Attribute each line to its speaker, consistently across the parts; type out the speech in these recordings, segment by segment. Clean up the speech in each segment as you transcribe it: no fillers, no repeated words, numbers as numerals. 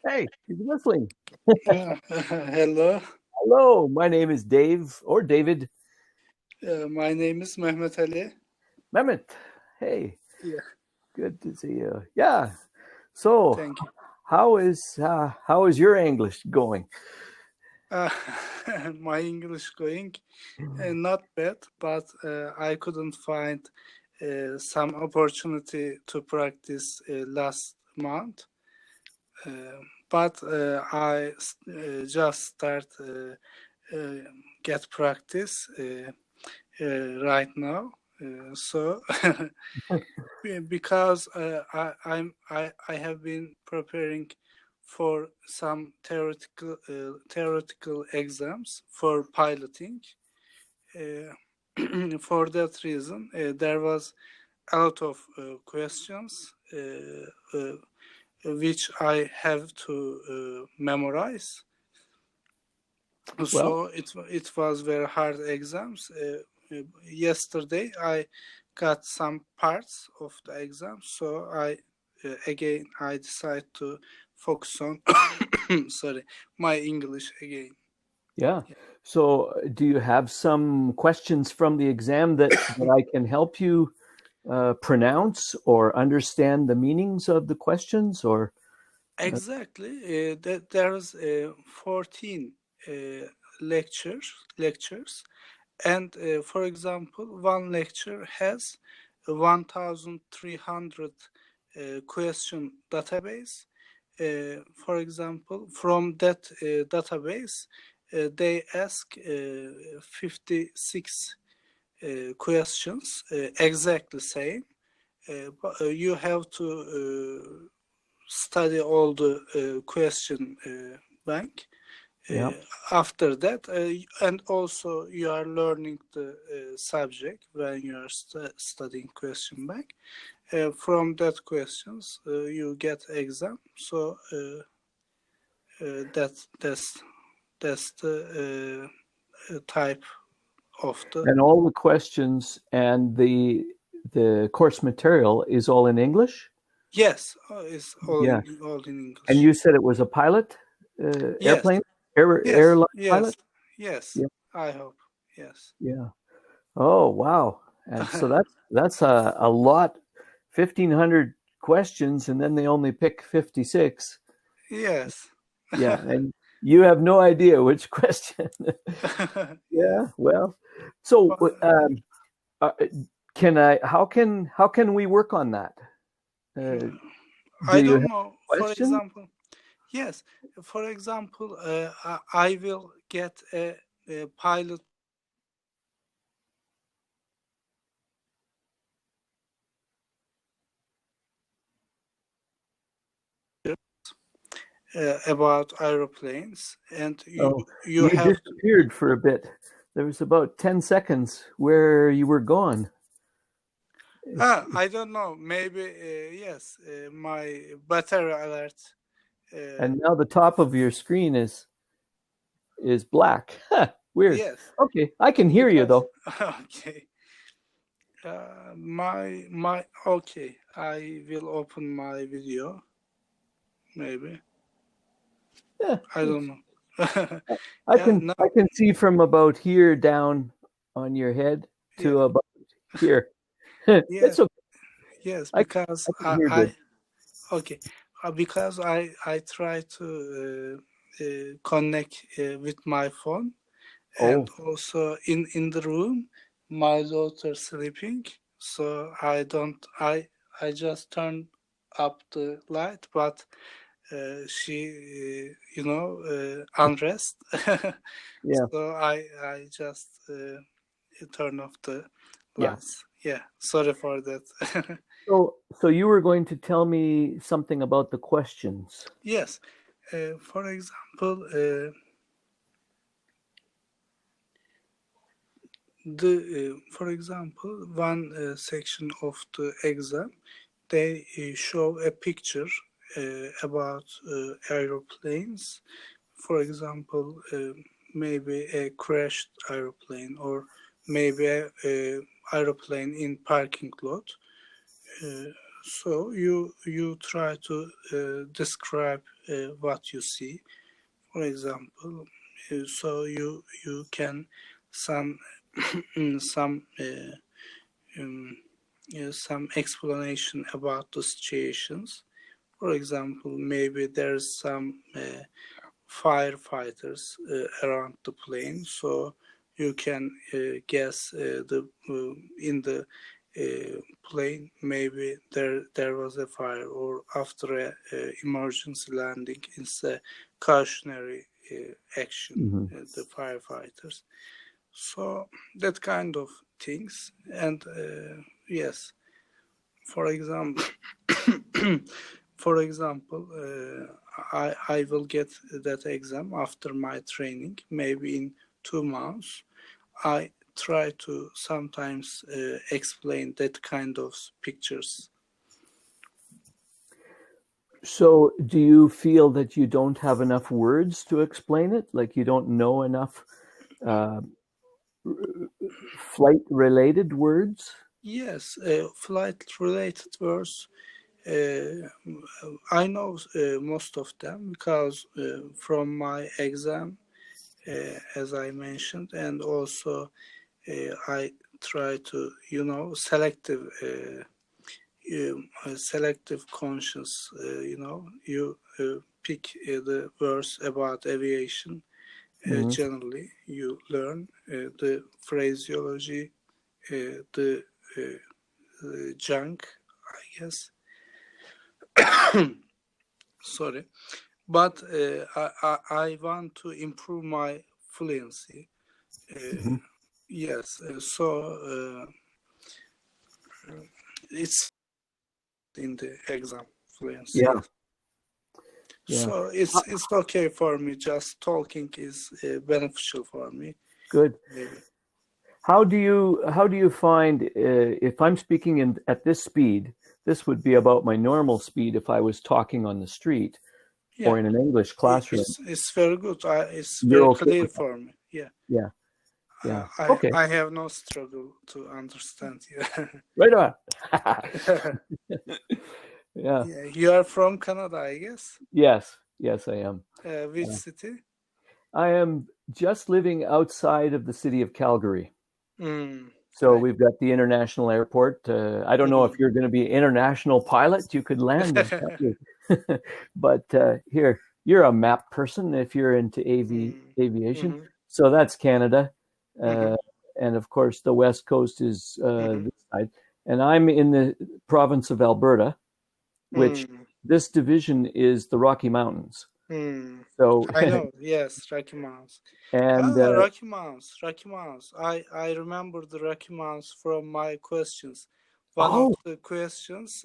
Speaker 1: Hey, he's whistling.
Speaker 2: Hello,
Speaker 1: Hello, my name is Dave or David
Speaker 2: my name is Mehmet Ali.
Speaker 1: Mehmet. Hey,
Speaker 2: Yeah,
Speaker 1: good to see you. Yeah. So,
Speaker 2: thank you.
Speaker 1: how is your English going?
Speaker 2: Uh, my English going not bad, but I couldn't find some opportunity to practice last month. But just start uh, get practice right now. So because I have been preparing for some theoretical exams for piloting. Uh, for that reason, there was a lot of questions which I have to memorize.
Speaker 1: Well,
Speaker 2: So it was very hard exams. Yesterday I got some parts of the exam, so I decided to focus on sorry, my English again.
Speaker 1: yeah. So, do you have some questions from the exam that I can help you pronounce or understand the meanings of the questions? Or
Speaker 2: Exactly. That there's 14 uh, lectures, and for example, one lecture has 1,300 question database. For example, from that database, they ask 56 questions, exactly same. But you have to study all the question bank.
Speaker 1: yeah,
Speaker 2: After that, and also you are learning the subject when you are studying question bank. From that questions, you get exam. So that's the type of the.
Speaker 1: and all the questions and the course material is all in English.
Speaker 2: Yes, it's
Speaker 1: Yeah.
Speaker 2: all in
Speaker 1: And
Speaker 2: English.
Speaker 1: you said it was a pilot,
Speaker 2: Yes,
Speaker 1: airplane,
Speaker 2: yes,
Speaker 1: airline
Speaker 2: yes,
Speaker 1: pilot?
Speaker 2: yes.
Speaker 1: Yeah,
Speaker 2: I hope. Yes.
Speaker 1: yeah. Oh, wow. And so that's a lot, 1,500 questions, and then they only pick 56.
Speaker 2: Yes.
Speaker 1: Yeah, and you have no idea which question.
Speaker 2: Yeah.
Speaker 1: Yeah, well, so
Speaker 2: But,
Speaker 1: uh, how can we work on that? Uh, do
Speaker 2: I
Speaker 1: you have
Speaker 2: don't know. For
Speaker 1: questions?
Speaker 2: example, yes. For example, I will get a pilot about aeroplanes, and
Speaker 1: Oh,
Speaker 2: you
Speaker 1: you
Speaker 2: have to.
Speaker 1: disappeared for a bit. There was about 10 seconds where you were gone.
Speaker 2: I don't know. Maybe yes. My battery alert. Uh,
Speaker 1: And now the top of your screen is black. Huh, weird.
Speaker 2: yes,
Speaker 1: Okay, I can hear you
Speaker 2: because
Speaker 1: though.
Speaker 2: okay. My okay. I will open my video. Maybe
Speaker 1: Yeah,
Speaker 2: I don't know.
Speaker 1: I
Speaker 2: Yeah.
Speaker 1: can
Speaker 2: No.
Speaker 1: I can see from about here down on your head
Speaker 2: Yeah.
Speaker 1: to about here.
Speaker 2: Yes.
Speaker 1: It's okay.
Speaker 2: Yes.
Speaker 1: I,
Speaker 2: Because
Speaker 1: I can hear
Speaker 2: I
Speaker 1: good.
Speaker 2: okay. Because I try to connect with my phone, and
Speaker 1: Oh,
Speaker 2: also in the room, my daughter sleeping. So I just turn up the light, but she unrest.
Speaker 1: yeah,
Speaker 2: So I just turn off the
Speaker 1: yeah.
Speaker 2: lights. Yeah, sorry for that.
Speaker 1: So you were going to tell me something about the questions.
Speaker 2: Yes, for example, the for example, one section of the exam, they show a picture about aeroplanes. For example, maybe a crashed aeroplane, or maybe a aeroplane in parking lot. Uh, So you try to describe what you see. For example, so you can some some um, some explanation about the situations. For example, maybe there's some firefighters around the plane, so you can guess the in the plane maybe there was a fire, or after a emergency landing, it's a cautionary action, the firefighters. So that kind of things. And yes, for example, for example, I will get that exam after my training, maybe in 2 months. I try to sometimes explain that kind of pictures.
Speaker 1: So do you feel that you don't have enough words to explain it? Like you don't know enough flight-related words?
Speaker 2: Yes, flight-related words. I know most of them because from my exam, as I mentioned, and also I try to, selective conscious, you pick the words about aviation. Generally, you learn the phraseology, the junk, I guess. Sorry, but I want to improve my fluency. Yes, so it's in the exam fluency.
Speaker 1: Yeah. Yeah.
Speaker 2: So it's okay for me. Just talking is beneficial for me.
Speaker 1: Good.
Speaker 2: Maybe.
Speaker 1: How do you find if I'm speaking at this speed, this would be about my normal speed if I was talking on the street or in an English classroom.
Speaker 2: It's very good. It's
Speaker 1: You're
Speaker 2: very
Speaker 1: okay
Speaker 2: clear
Speaker 1: with that?
Speaker 2: for me. Yeah.
Speaker 1: Yeah. Yeah. Okay.
Speaker 2: I have no struggle to understand you.
Speaker 1: Right on. Yeah.
Speaker 2: Yeah, you are from Canada, I guess.
Speaker 1: Yes. Yes, I am.
Speaker 2: Which city?
Speaker 1: I am just living outside of the city of Calgary. So
Speaker 2: Right.
Speaker 1: we've got the international airport. I don't know if you're going to be an international pilot. You could land in Calgary. But here, you're a map person if you're into aviation. So that's Canada. And of course, the West Coast is this side. And I'm in the province of Alberta, which this division is the Rocky Mountains. So
Speaker 2: I know, yes, Rocky Mountains.
Speaker 1: and
Speaker 2: Rocky Mountains. I remember the Rocky Mountains from my questions. One of the questions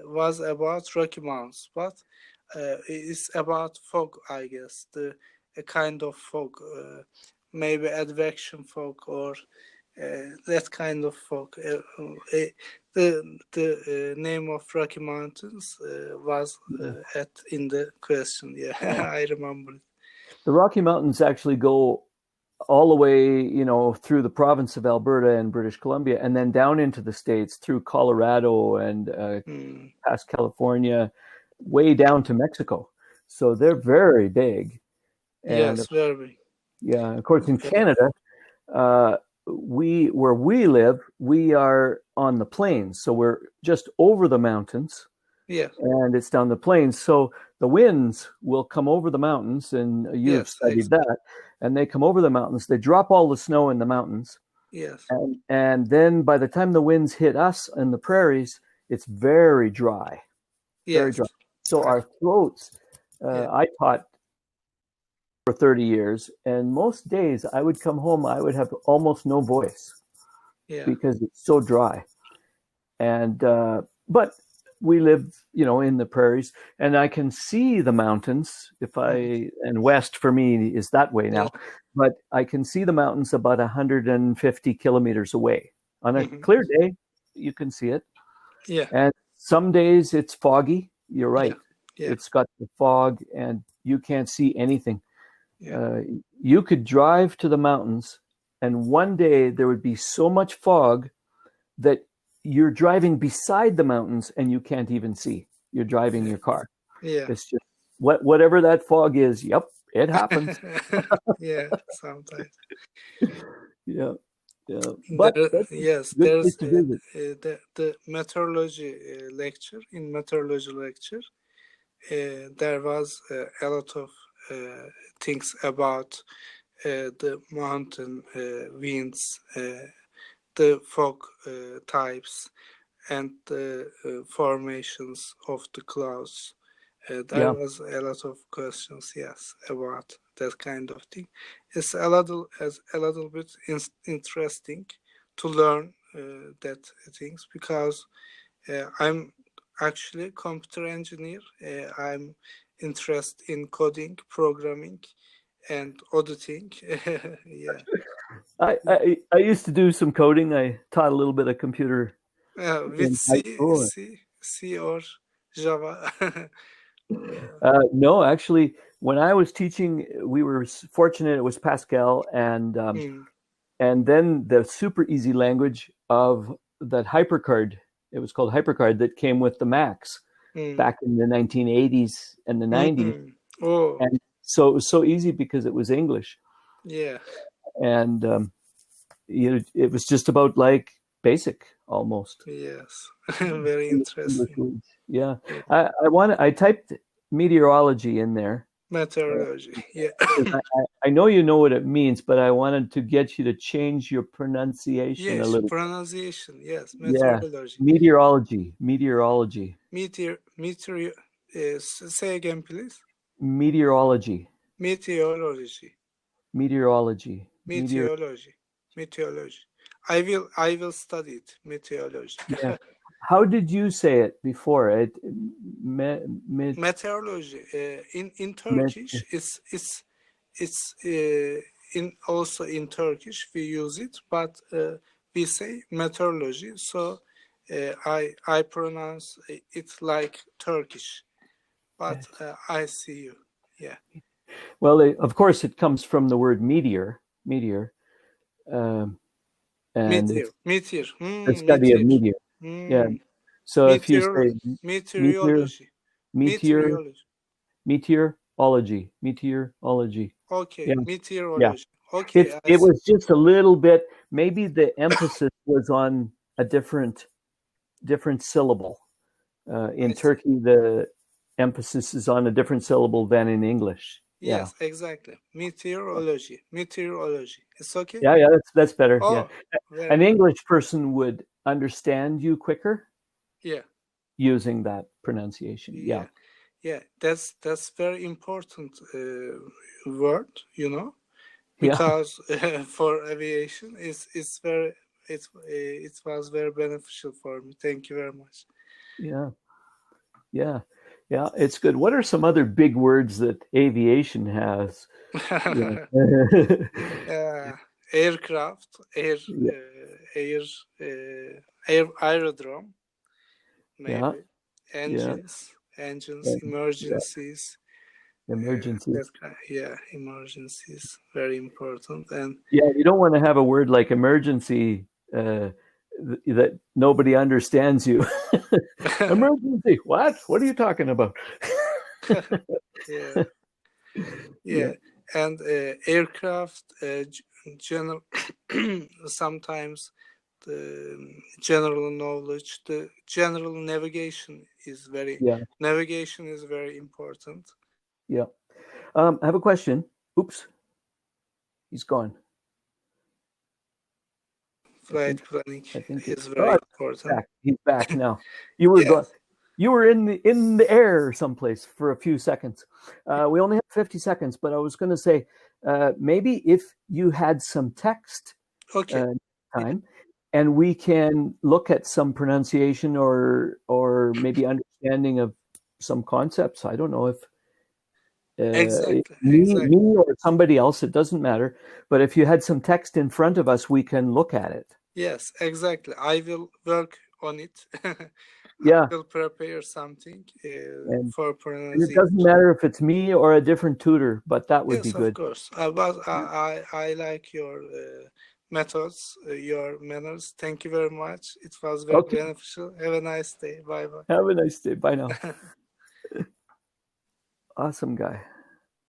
Speaker 2: was about Rocky Mountains, but it's about fog, I guess. A kind of fog, maybe advection fog, or that kind of fog. The name of Rocky Mountains was in the question. Yeah, I remember it.
Speaker 1: The Rocky Mountains actually go all the way, through the province of Alberta and British Columbia, and then down into the States through Colorado and past California, way down to Mexico. So they're very big. And
Speaker 2: yes, very big.
Speaker 1: Yeah, of course, in Canada, where we live, we are on the plains, so we're just over the mountains.
Speaker 2: Yeah,
Speaker 1: and it's down the plains. So the winds will come over the mountains, and you've studied that. And they come over the mountains. They drop all the snow in the mountains.
Speaker 2: Yes.
Speaker 1: And then by the time the winds hit us in the prairies, it's very dry.
Speaker 2: Yes.
Speaker 1: Very dry. So our throats, I taught for 30 years, and most days I would come home, I would have almost no voice because it's so dry. And but we live, in the prairies, and I can see the mountains and west for me is that way now, but I can see the mountains about 150 kilometers away. On a clear day, you can see it.
Speaker 2: Yeah.
Speaker 1: And some days it's foggy. You're right.
Speaker 2: Yeah.
Speaker 1: It's got the fog and you can't see anything. You could drive to the mountains and one day there would be so much fog that you're driving beside the mountains and you can't even see. You're driving your car.
Speaker 2: Yeah.
Speaker 1: It's just whatever that fog is. Yep, it happens.
Speaker 2: Yeah, sometimes.
Speaker 1: Yeah, yeah. But that's
Speaker 2: Yes,
Speaker 1: a good
Speaker 2: there's
Speaker 1: place to visit.
Speaker 2: the meteorology lecture. In meteorology lecture, there was a lot of things about the mountain winds, the fog types, and the formations of the clouds. There was a lot of questions, yes, about that kind of thing. It's a little bit interesting to learn that things, because I'm actually computer engineer. I'm interested in coding, programming, and auditing. Yeah.
Speaker 1: I used to do some coding. I taught a little bit of computer
Speaker 2: With
Speaker 1: in high school.
Speaker 2: C or Java.
Speaker 1: No, actually, when I was teaching, we were fortunate. It was Pascal, and then the super easy language of that HyperCard. It was called HyperCard, that came with the Macs back in the 1980s and the 90s.
Speaker 2: Oh,
Speaker 1: And so it was so easy because it was English.
Speaker 2: yeah.
Speaker 1: And it was just about like basic almost.
Speaker 2: Yes. Very interesting.
Speaker 1: Yeah. I typed meteorology in there.
Speaker 2: Meteorology. Yeah.
Speaker 1: I know you know what it means, but I wanted to get you to change your pronunciation a
Speaker 2: Yes,
Speaker 1: little.
Speaker 2: pronunciation. Yes,
Speaker 1: Yeah.
Speaker 2: meteorology.
Speaker 1: Meteorology.
Speaker 2: Say again, please.
Speaker 1: Meteorology.
Speaker 2: Meteorology.
Speaker 1: Meteorology.
Speaker 2: Meteorology. I will study it. Meteorology.
Speaker 1: Yeah. How did you say it before?
Speaker 2: Meteorology. In Turkish, it's in also in Turkish we use it, but we say meteorology. So I pronounce it like Turkish, but I see you. Yeah.
Speaker 1: Well, of course, it comes from the word meteor, and
Speaker 2: Meteor.
Speaker 1: the study of meteor. Yeah. So if you say
Speaker 2: Meteorology.
Speaker 1: meteorology.
Speaker 2: Okay,
Speaker 1: Yeah.
Speaker 2: meteorology. Okay,
Speaker 1: It was just a little bit. Maybe the emphasis was on a different syllable. In Turkey, the emphasis is on a different syllable than in English.
Speaker 2: Yes, exactly. Meteorology. It's okay?
Speaker 1: Yeah, that's better.
Speaker 2: Oh,
Speaker 1: yeah. An English person would understand you quicker.
Speaker 2: Yeah.
Speaker 1: Using that pronunciation.
Speaker 2: Yeah. That's very important word, because for aviation, it was very beneficial for me. Thank you very much.
Speaker 1: Yeah. It's good. What are some other big words that aviation has?
Speaker 2: Aircraft, aerodrome, maybe. Engines, emergencies.
Speaker 1: Emergencies.
Speaker 2: Emergencies, very important. And
Speaker 1: you don't want to have a word like emergency that nobody understands you. Emergency. What are you talking about?
Speaker 2: Yeah. And aircraft, general sometimes the general knowledge, the general navigation is very important.
Speaker 1: Yeah. I have a question. Oops. He's gone.
Speaker 2: Flight planning is very important.
Speaker 1: He's back now. You were gone. You were in the air someplace for a few seconds. We only have 50 seconds, but I was going to say maybe if you had some text time, and we can look at some pronunciation or maybe understanding of some concepts. I don't know if me or somebody else, it doesn't matter. But if you had some text in front of us, we can look at it.
Speaker 2: Yes, exactly. I will work on it.
Speaker 1: I
Speaker 2: will prepare something for pronunciation.
Speaker 1: And it doesn't matter if it's me or a different tutor, but that would be good.
Speaker 2: Yes, of course. But I like your methods, your manners. Thank you very much. It was very beneficial. Have a nice day. Bye bye.
Speaker 1: Have a nice day. Bye now. Awesome guy.